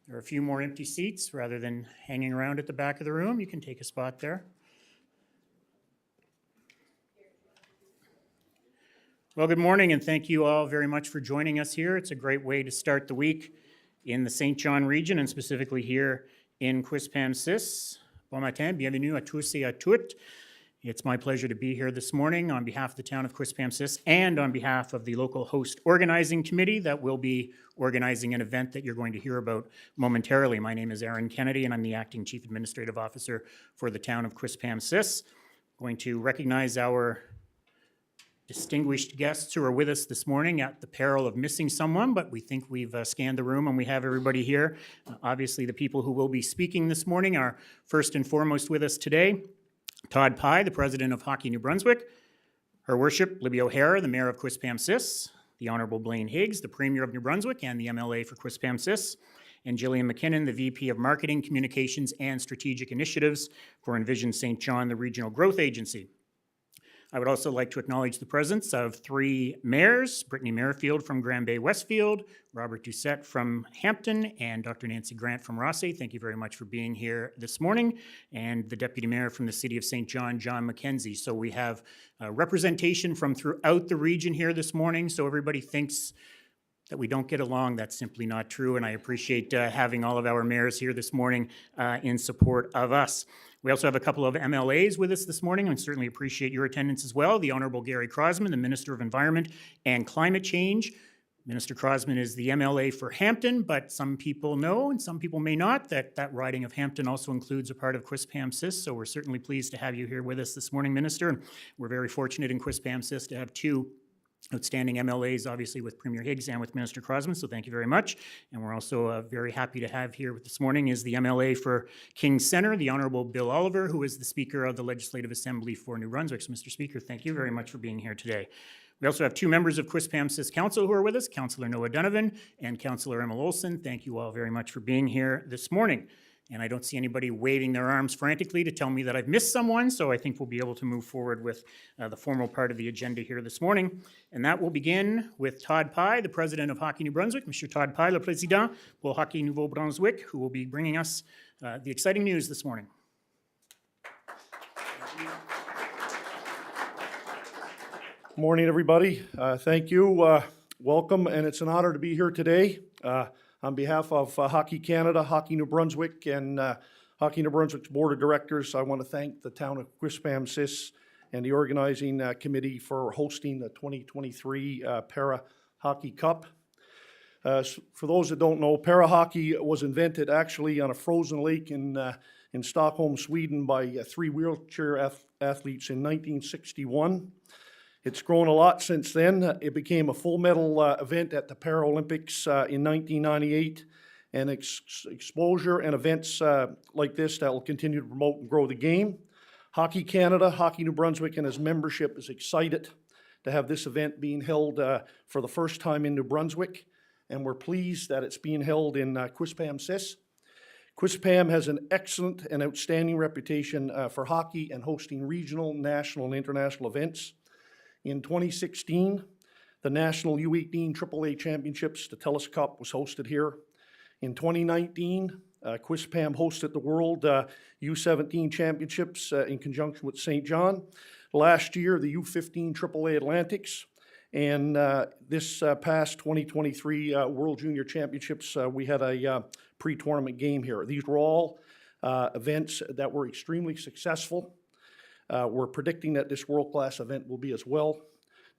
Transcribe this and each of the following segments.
There are a few more empty seats. Rather than hanging around at the back of the room, you can take a spot there. Well, good morning, and thank you all very much for joining us here. It's a great way to start the week in the St. John region, and specifically here in Quispamsis. Bon matin, bienvenue à tous et à toutes. It's my pleasure to be here this morning on behalf of the town of Quispamsis and on behalf of the local host organizing committee that will be organizing an event that you're going to hear about momentarily. My name is Aaron Kennedy, and I'm the acting chief administrative officer for the town of Quispamsis. I'm going to recognize our distinguished guests who are with us this morning at the peril of missing someone, but we think we've scanned the room and we have everybody here. Obviously, the people who will be speaking this morning are first and foremost with us today. Todd Pye, the president of Hockey New Brunswick, Her Worship Libby O'Hara, the mayor of Quispamsis, the Honourable Blaine Higgs, the premier of New Brunswick and the MLA for Quispamsis, and Gillian McKinnon, the VP of Marketing, Communications and Strategic Initiatives for Envision St. John, the regional growth agency. I would also like to acknowledge the presence of three mayors, Brittany Merrifield from Grand Bay Westfield, Robert Doucette from Hampton, and Dr. Nancy Grant from Rothesay. Thank you very much for being here this morning. And the deputy mayor from the city of St. John, John McKenzie. So we have representation from throughout the region here this morning. So everybody thinks that we don't get along. That's simply not true. And I appreciate having all of our mayors here this morning in support of us. We also have a couple of MLAs with us this morning, and certainly appreciate your attendance as well. The Honourable Gary Crosman, the Minister of Environment and Climate Change. Minister Crosman is the MLA for Hampton, but some people know, and some people may not, that that riding of Hampton also includes a part of Quispamsis, so we're certainly pleased to have you here with us this morning, Minister. And we're very fortunate in Quispamsis to have two outstanding MLAs, obviously with Premier Higgs and with Minister Crosman, so thank you very much. And we're also very happy to have here this morning is the MLA for Kings Centre, the Honourable Bill Oliver, who is the Speaker of the Legislative Assembly for New Brunswick. So, Mr. Speaker, thank you very much for being here today. We also have two members of Quispamsis Council who are with us, Councillor Noah Donovan and Councillor Emma Olson. Thank you all very much for being here this morning. And I don't see anybody waving their arms frantically to tell me that I've missed someone, so I think we'll be able to move forward with the formal part of the agenda here this morning. And that will begin with Todd Pye, the president of Hockey New Brunswick, Mr. Todd Pye, le président pour Hockey Nouveau-Brunswick, who will be bringing us the exciting news this morning. Morning, everybody. Thank you. Welcome, and it's an honor to be here today. On behalf of Hockey Canada, Hockey New Brunswick, and Hockey New Brunswick's Board of Directors, I want to thank the town of Quispamsis and the organizing committee for hosting the 2023 Para Hockey Cup. For those that don't know, Para Hockey was invented actually on a frozen lake in Stockholm, Sweden by three wheelchair athletes in 1961. It's grown a lot since then. It became a full medal event at the Paralympics in 1998, and exposure and events like this that will continue to promote and grow the game. Hockey Canada, Hockey New Brunswick, and its membership is excited to have this event being held for the first time in New Brunswick, and we're pleased that it's being held in Quispamsis. Quispam has an excellent and outstanding reputation for hockey and hosting regional, national, and international events. In 2016, the National U18 AAA Championships, the TELUS Cup, was hosted here. In 2019, Quispam hosted the World U17 Championships in conjunction with St. John. Last year, the U15 AAA Atlantics. And this past 2023 World Junior Championships, we had a pre-tournament game here. These were all events that were extremely successful. We're predicting that this world-class event will be as well.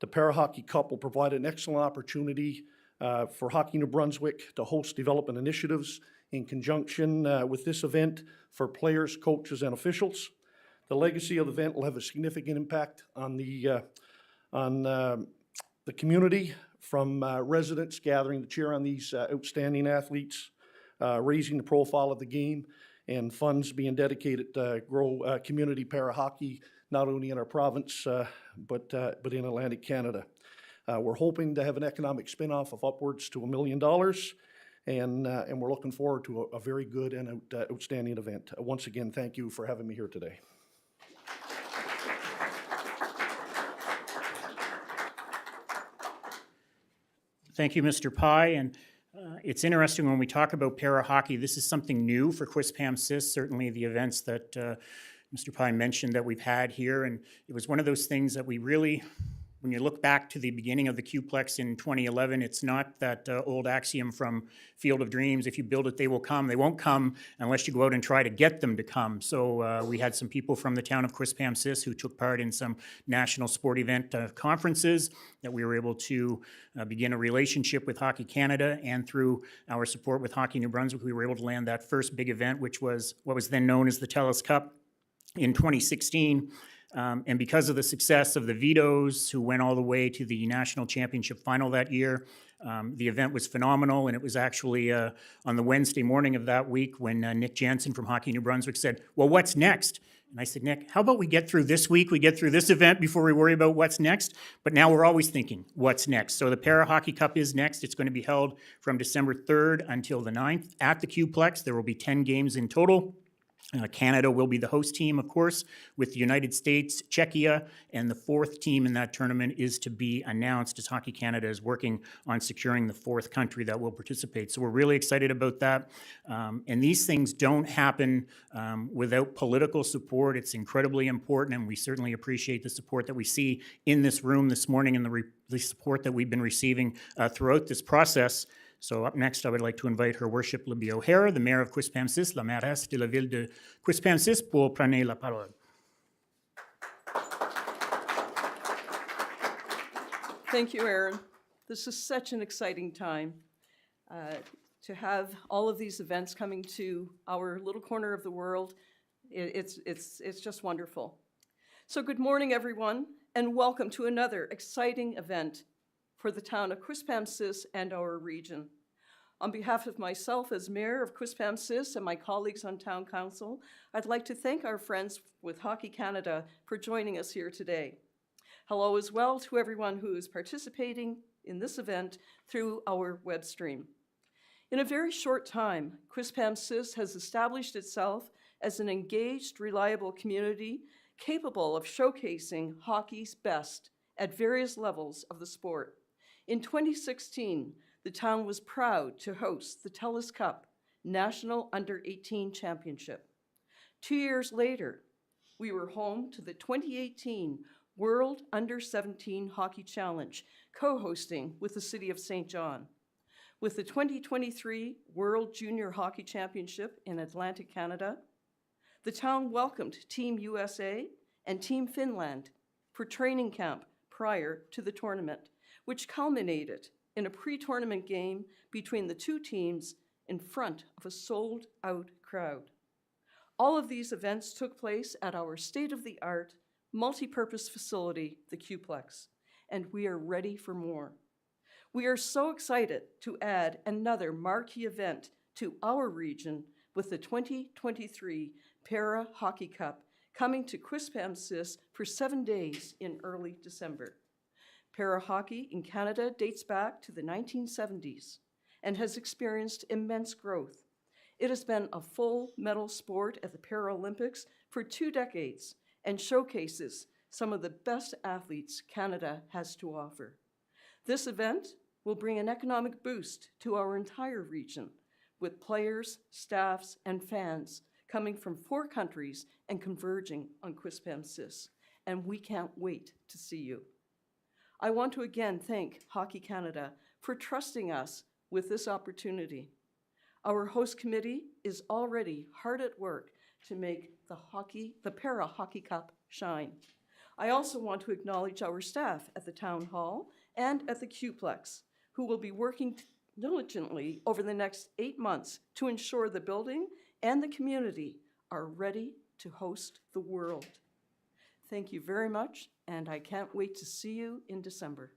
The Para Hockey Cup will provide an excellent opportunity for Hockey New Brunswick to host development initiatives in conjunction with this event for players, coaches, and officials. The legacy of the event will have a significant impact on the community, from residents gathering to cheer on these outstanding athletes, raising the profile of the game, and funds being dedicated to grow community para-hockey, not only in our province, but in Atlantic Canada. We're hoping to have an economic spin-off of upwards to $1 million, and we're looking forward to a very good and outstanding event. Once again, thank you for having me here today. Thank you, Mr. Pye. And It's interesting when we talk about para hockey, this is something new for Quispamsis, certainly the events that Mr. Pye mentioned that we've had here. And it was one of those things that we really, when you look back to the beginning of the Qplex in 2011, it's not that old axiom from Field of Dreams, if you build it, they will come. They won't come unless you go out and try to get them to come. So we had some people from the town of Quispamsis who took part in some national sport event conferences that we were able to begin a relationship with Hockey Canada, and through our support with Hockey New Brunswick, we were able to land that first big event, which was what was then known as the TELUS Cup in 2016. And because of the success of the Vitoes, who went all the way to the national championship final that year, the event was phenomenal. And it was actually on the Wednesday morning of that week when Nick Jansen from Hockey New Brunswick said, well, what's next? And I said, Nick, how about we get through this week, we get through this event before we worry about what's next? But now we're always thinking, what's next? So the Para Hockey Cup is next. It's going to be held from December 3rd until the 9th at the Qplex. There will be 10 games in total. Canada will be the host team, of course, with the United States, Czechia, and the fourth team in that tournament is to be announced as Hockey Canada is working on securing the fourth country that will participate. So we're really excited about that. And these things don't happen without political support. It's incredibly important, and we certainly appreciate the support that we see in this room this morning and the support that we've been receiving throughout this process. So up next, I would like to invite Her Worship Libby O'Hara, the Mayor of Quispamsis, la mairesse de la ville de Quispamsis, pour prendre la parole. Thank you, Aaron. This is such an exciting time to have all of these events coming to our little corner of the world. It's just wonderful. So good morning, everyone, and welcome to another exciting event for the town of Quispamsis and our region. On behalf of myself as Mayor of Quispamsis and my colleagues on Town Council, I'd like to thank our friends with Hockey Canada for joining us here today. Hello as well to everyone who is participating in this event through our web stream. In a very short time, Quispamsis has established itself as an engaged, reliable community capable of showcasing hockey's best at various levels of the sport. In 2016, the town was proud to host the TELUS Cup National Under-18 Championship. 2 years later, we were home to the 2018 World Under-17 Hockey Challenge, co-hosting with the City of St. John. With the 2023 World Junior Hockey Championship in Atlantic Canada, the town welcomed Team USA and Team Finland for training camp prior to the tournament, which culminated in a pre-tournament game between the two teams in front of a sold-out crowd. All of these events took place at our state-of-the-art, multi-purpose facility, the Qplex, and we are ready for more. We are so excited to add another marquee event to our region with the 2023 Para Hockey Cup coming to Quispamsis for 7 days in early December. Para hockey in Canada dates back to the 1970s and has experienced immense growth. It has been a full medal sport at the Paralympics for 2 decades and showcases some of the best athletes Canada has to offer. This event will bring an economic boost to our entire region, with players, staffs, and fans coming from 4 countries and converging on Quispamsis, and we can't wait to see you. I want to again thank Hockey Canada for trusting us with this opportunity. Our host committee is already hard at work to make the Para Hockey Cup shine. I also want to acknowledge our staff at the Town Hall and at the Qplex, who will be working diligently over the next 8 months to ensure the building and the community are ready to host the world. Thank you very much, and I can't wait to see you in December.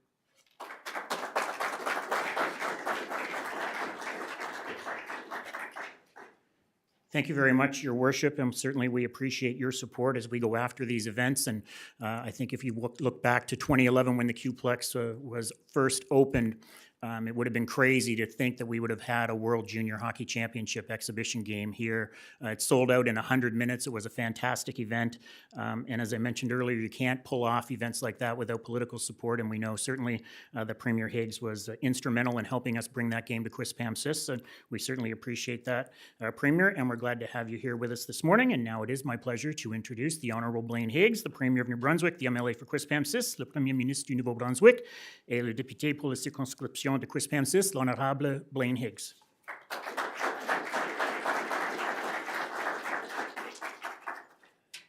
Thank you very much, Your Worship, and certainly we appreciate your support as we go after these events. And I think if you look back to 2011 when the Qplex was first opened, It would have been crazy to think that we would have had a World Junior Hockey Championship exhibition game here. It sold out in 100 minutes. It was a fantastic event. And as I mentioned earlier, you can't pull off events like that without political support. And we know certainly that Premier Higgs was instrumental in helping us bring that game to Quispamsis. And we certainly appreciate that, Premier. And we're glad to have you here with us this morning. And now it is my pleasure to introduce the Honourable Blaine Higgs, the Premier of New Brunswick, the MLA for Quispamsis, le Premier ministre du Nouveau-Brunswick, et le député pour la circonscription de Quispamsis, l'Honorable Blaine Higgs.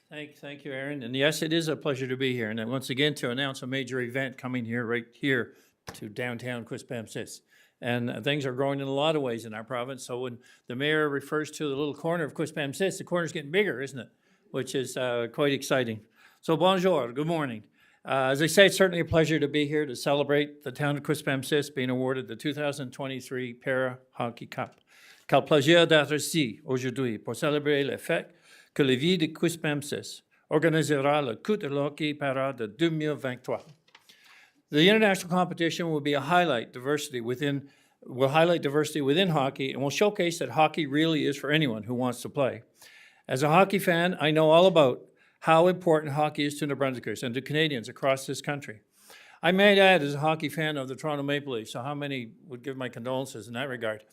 Thank you, Aaron. And yes, it is a pleasure to be here. And once again, to announce a major event coming here, right here to downtown Quispamsis. And things are growing in a lot of ways in our province. So when the mayor refers to the little corner of Quispamsis, the corner's getting bigger, isn't it? Which is quite exciting. So bonjour, good morning. As I say, it's certainly a pleasure to be here to celebrate the town of Quispamsis being awarded the 2023 Para Hockey Cup. Quel plaisir d'être ici aujourd'hui pour célébrer le fait que la ville de Quispamsis organisera le Coupe de Hockey Para de 2023. The international competition will highlight diversity within hockey and will showcase that hockey really is for anyone who wants to play. As a hockey fan, I know all about how important hockey is to New Brunswickers and to Canadians across this country. I might add, as a hockey fan of the Toronto Maple Leafs, so how many would give my condolences in that regard?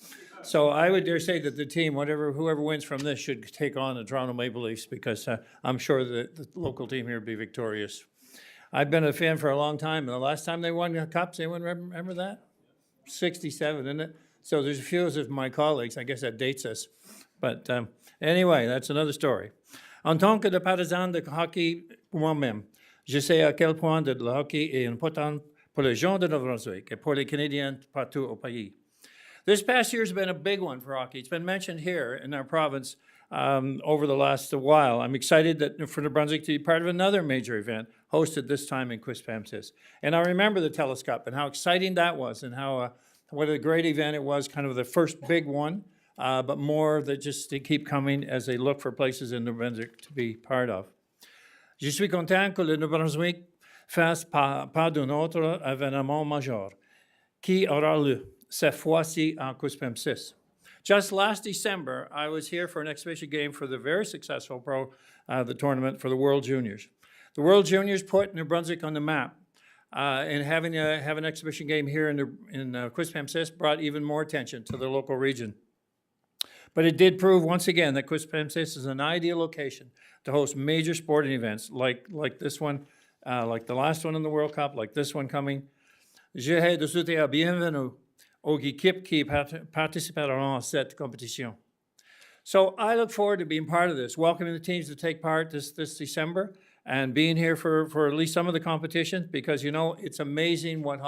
So I would dare say that the team, whoever wins from this, should take on the Toronto Maple Leafs because I'm sure that the local team here will be victorious. I've been a fan for a long time, and the last time they won the Cups, anyone remember that? 67, isn't it? So there's a few of my colleagues, I guess that dates us. But anyway, that's another story. En tant que de partisan de hockey moi-même, je sais à quel point le hockey est important pour les gens de Nouveau-Brunswick et pour les Canadiens partout au pays. This past year has been a big one for hockey. It's been mentioned here in our province over the last while. I'm excited that for New Brunswick to be part of another major event hosted this time in Quispamsis. And I remember the TELUS Cup and how exciting that was and how what a great event it was, kind of the first big one. But more that just they keep coming as they look for places in New Brunswick to be part of. Je suis content que le New Brunswick fasse part d'un autre événement majeur qui aura lieu cette fois-ci en Quispamsis. Just last December, I was here for an exhibition game for the very successful the tournament for the World Juniors. The World Juniors put New Brunswick on the map. And having have an exhibition game here in Quispamsis brought even more attention to the local region. But it did prove once again that Quispamsis is an ideal location to host major sporting events like this one, like the last one in the World Cup, like this one coming. Je de souhaiter la bienvenue aux équipes qui participeront à cette compétition. So I look forward to being part of this, welcoming the teams to take part this December and being here for at least some of the competitions because, you know, it's amazing what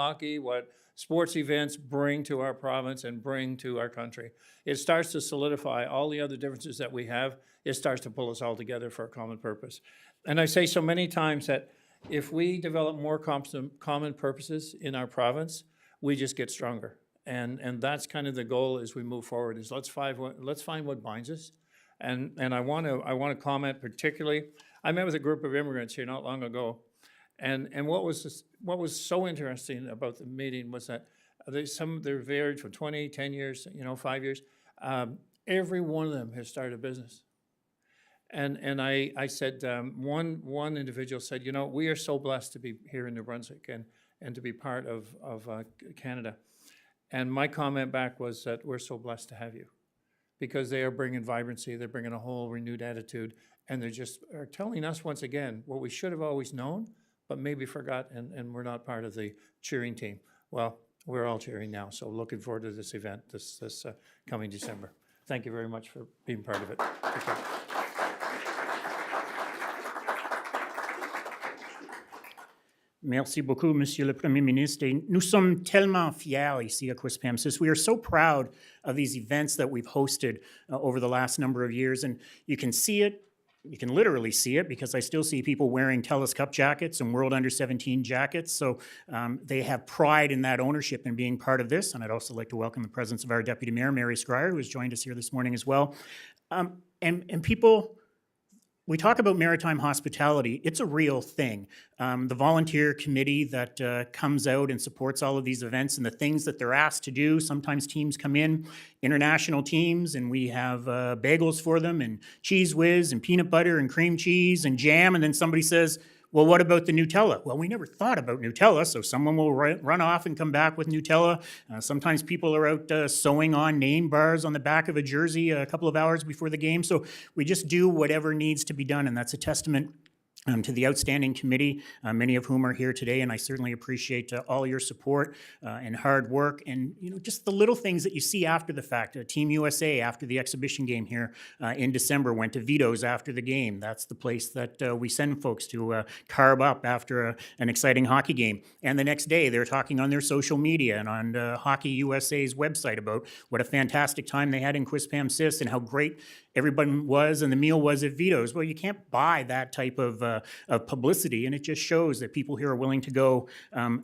sports events bring to our province and bring to our country. It starts to solidify all the other differences that we have. It starts to pull us all together for a common purpose. And I say so many times that if we develop more common purposes in our province, we just get stronger. And that's kind of the goal as we move forward is let's find what binds us. And I want to comment particularly, I met with a group of immigrants here not long ago. And what was so interesting about the meeting was that they're varied for 20, 10 years, 5 years. Every one of them has started a business. And I said, one individual said, we are so blessed to be here in New Brunswick and to be part of Canada. And my comment back was that we're so blessed to have you because they are bringing vibrancy, they're bringing a whole renewed attitude, and they just are telling us once again what we should have always known, but maybe forgot, and we're not part of the cheering team. Well, we're all cheering now, so looking forward to this event this coming December. Thank you very much for being part of it. Take care. Merci beaucoup, Monsieur le Premier ministre. Et nous sommes tellement fiers ici à Quispamsis. We are so proud of these events that we've hosted over the last number of years, and you can see it. You can literally see it because I still see people wearing TELUS Cup jackets and World Under-17 jackets. So they have pride in that ownership and being part of this. And I'd also like to welcome the presence of our Deputy Mayor, Mary Scryer, who has joined us here this morning as well. And people we talk about maritime hospitality. It's a real thing. The volunteer committee that comes out and supports all of these events and the things that they're asked to do. Sometimes teams come in, international teams, and we have bagels for them and cheese whiz and peanut butter and cream cheese and jam. And then somebody says, well, what about the Nutella? Well, we never thought about Nutella, so someone will run off and come back with Nutella. Sometimes people are out sewing on name bars on the back of a jersey a couple of hours before the game. So we just do whatever needs to be done, and that's a testament to the outstanding committee, many of whom are here today, and I certainly appreciate all your support and hard work, and just the little things that you see after the fact. Team USA after the exhibition game here in December went to Vito's after the game. That's the place that we send folks to carb up after an exciting hockey game. And the next day, they're talking on their social media and on Hockey USA's website about what a fantastic time they had in Quispamsis and how great everyone was and the meal was at Vito's. Well, you can't buy that type of publicity, and it just shows that people here are willing to go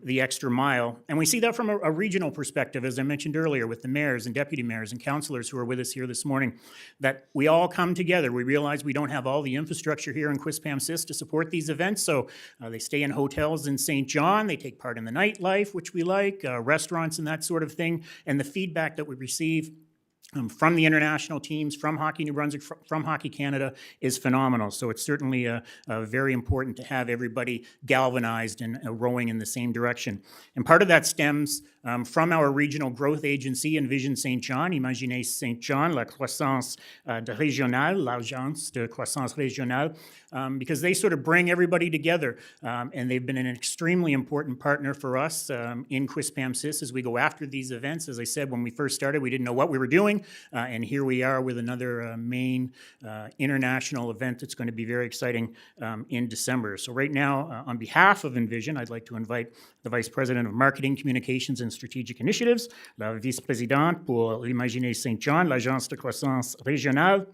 the extra mile. And we see that from a regional perspective, as I mentioned earlier, with the mayors and deputy mayors and councillors who are with us here this morning, that we all come together. We realize we don't have all the infrastructure here in Quispamsis to support these events, so they stay in hotels in St. John, they take part in the nightlife, which we like, restaurants and that sort of thing, and the feedback that we receive from the international teams, from Hockey New Brunswick, from Hockey Canada is phenomenal. So it's certainly very important to have everybody galvanized and rowing in the same direction. And part of that stems from our regional growth agency, Envision St. John, Imaginez St. John, la croissance régionale, l'agence de croissance régionale, because they sort of bring everybody together. And they've been an extremely important partner for us in Quispamsis as we go after these events. As I said, when we first started, we didn't know what we were doing. And here we are with another main international event that's going to be very exciting in December. So right now, on behalf of Envision, I'd like to invite the Vice President of Marketing, Communications and Strategic Initiatives, la Vice-Présidente pour l'Imaginez St. John, l'Agence de croissance régionale,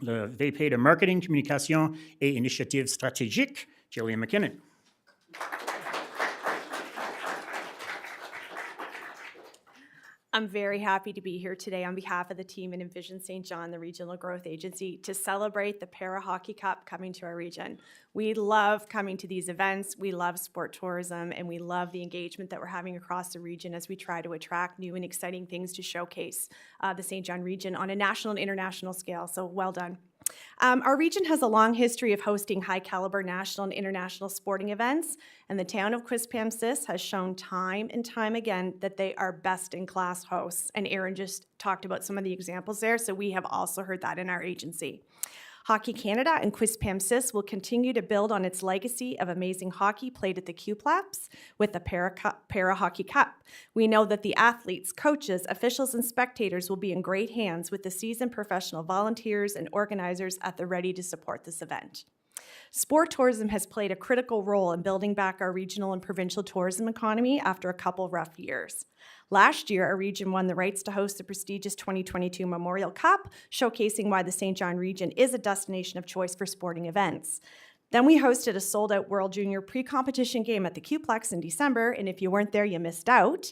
le VP de Marketing, Communication et Initiatives Stratégiques, Jillian McKinnon. I'm very happy to be here today on behalf of the team in Envision St. John, the Regional Growth Agency, to celebrate the Para Hockey Cup coming to our region. We love coming to these events, we love sport tourism, and we love the engagement that we're having across the region as we try to attract new and exciting things to showcase the St. John region on a national and international scale, so well done. Our region has a long history of hosting high-caliber national and international sporting events, and the town of Quispamsis has shown time and time again that they are best-in-class hosts. And Aaron just talked about some of the examples there, so we have also heard that in our agency. Hockey Canada and Quispamsis will continue to build on its legacy of amazing hockey played at the Q-Plaps with the Para Hockey Cup. We know that the athletes, coaches, officials, and spectators will be in great hands with the seasoned professional volunteers and organizers at the ready to support this event. Sport tourism has played a critical role in building back our regional and provincial tourism economy after a couple rough years. Last year, our region won the rights to host the prestigious 2022 Memorial Cup, showcasing why the St. John region is a destination of choice for sporting events. Then we hosted a sold-out World Junior pre-competition game at the Q-Plex in December, and if you weren't there, you missed out.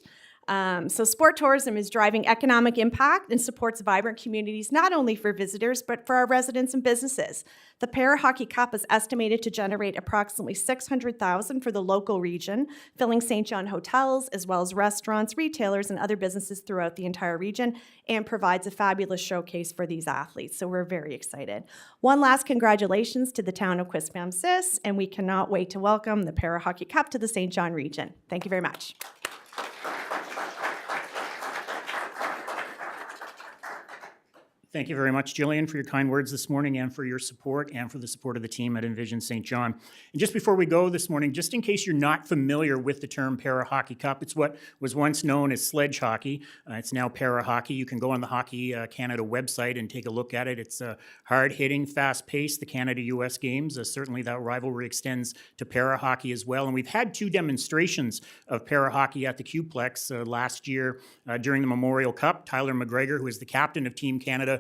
So sport tourism is driving economic impact and supports vibrant communities, not only for visitors, but for our residents and businesses. The Para Hockey Cup is estimated to generate approximately $600,000 for the local region, filling St. John hotels, as well as restaurants, retailers, and other businesses throughout the entire region, and provides a fabulous showcase for these athletes. So we're very excited. One last congratulations to the town of Quispamsis, and we cannot wait to welcome the Para Hockey Cup to the St. John region. Thank you very much. Thank you very much, Jillian, for your kind words this morning and for your support and for the support of the team at Envision St. John. And just before we go this morning, just in case you're not familiar with the term Para Hockey Cup, it's what was once known as sledge hockey. It's now Para Hockey. You can go on the Hockey Canada website and take a look at it. It's hard-hitting, fast-paced. The Canada-US games, certainly that rivalry extends to Para Hockey as well. And we've had 2 demonstrations of Para Hockey at the Q-Plex last year during the Memorial Cup. Tyler McGregor, who is the captain of Team Canada,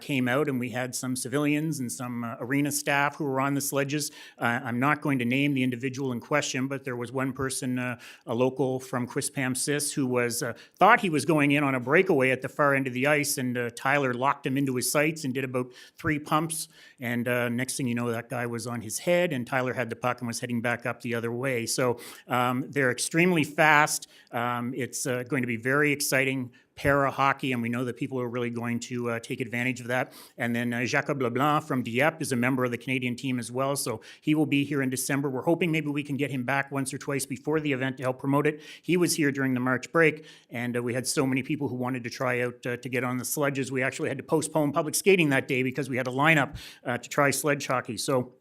came out, and we had some civilians and some arena staff who were on the sledges. I'm not going to name the individual in question, but there was one person, a local from Quispamsis, who was thought he was going in on a breakaway at the far end of the ice, and Tyler locked him into his sights and did about 3 pumps, and next thing you know, that guy was on his head, and Tyler had the puck and was heading back up the other way. So they're extremely fast. It's going to be very exciting para hockey, and we know that people are really going to take advantage of that. And then Jacob Leblanc from Dieppe is a member of the Canadian team as well, so he will be here in December. We're hoping maybe we can get him back once or twice before the event to help promote it. He was here during the March break, and we had so many people who wanted to try out to get on the sledges. We actually had to postpone public skating that day because we had a lineup to try sledge hockey. So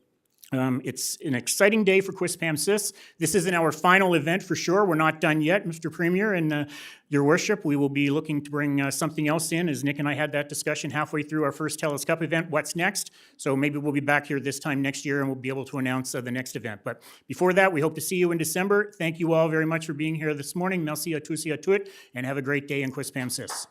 it's an exciting day for Quispamsis. This isn't our final event for sure. We're not done yet, Mr. Premier and Your Worship. We will be looking to bring something else in, as Nick and I had that discussion halfway through our first TELUS Cup event. What's next? So maybe we'll be back here this time next year and we'll be able to announce the next event. But before that, we hope to see you in December. Thank you all very much for being here this morning. Merci à tous et à toutes, and have a great day in Quispamsis.